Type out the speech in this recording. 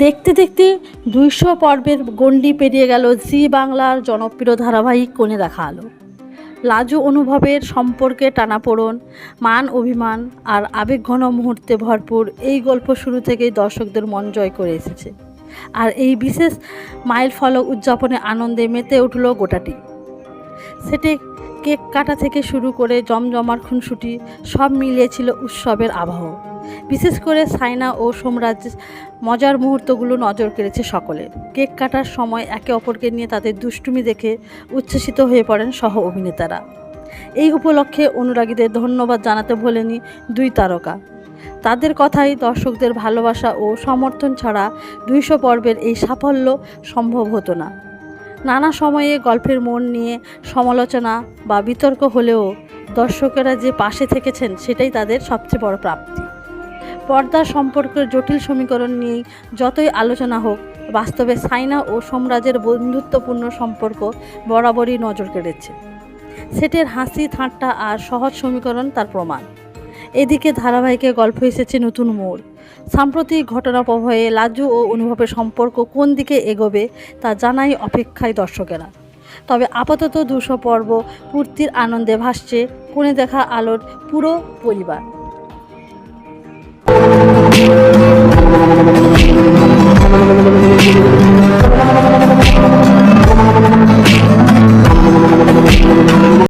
দেখতে দেখতে ২০০ পর্বের গণ্ডি পেরিয়ে গেল জি বাংলার জনপ্রিয় ধারাবাহিক কোণে দেখা আলো। লাজু অনুভবের সম্পর্কে টানাপোড়েন, মান অভিমান আর আবেগঘন মুহূর্তে ভরপুর এই গল্প শুরু থেকেই দর্শকদের মন জয় করে এসেছে। আর এই বিশেষ মাইলফলক উদযাপনে আনন্দে মেতে উঠল গোটাটি। সেটে কেক কাটা থেকে শুরু করে জমজমার খুনসুটি সব মিলিয়েছিল উৎসবের আবহ। বিশেষ করে সাইনা ও সোমরাজের মজার মুহূর্তগুলো নজর কেড়েছে সকলের। কেক কাটার সময় একে অপরকে নিয়ে তাদের দুষ্টুমি দেখে উচ্ছ্বসিত হয়ে পড়েন সহ অভিনেতারা। এই উপলক্ষে অনুরাগীদের ধন্যবাদ জানাতে ভোলেনি দুই তারকা। তাদের কথাই দর্শকদের ভালোবাসা ও সমর্থন ছাড়া ২০০ পর্বের এই সাফল্য সম্ভব হতো না। নানা সময়ে গল্পের মোড় নিয়ে সমালোচনা বা বিতর্ক হলেও দর্শকেরা যে পাশে থেকেছেন সেটাই তাদের সবচেয়ে বড় প্রাপ্তি। পর্দার সম্পর্কের জটিল সমীকরণ নিয়েই যতই আলোচনা হোক, বাস্তবে সাইনা ও সোমরাজের বন্ধুত্বপূর্ণ সম্পর্ক বরাবরই নজর কেড়েছে। সেটের হাসি ঠাট্টা আর সহজ সমীকরণ তার প্রমাণ। এদিকে ধারাবাহিকে গল্প এসেছে নতুন মোড়। সাম্প্রতিক ঘটনা প্রবাহে লাজু ও অনুভবের সম্পর্ক কোন দিকে এগোবে তা জানাই অপেক্ষায় দর্শকেরা। তবে আপাতত ২০০ পর্ব পূর্তির আনন্দে ভাসছে কোণে দেখা আলোর পুরো পরিবার।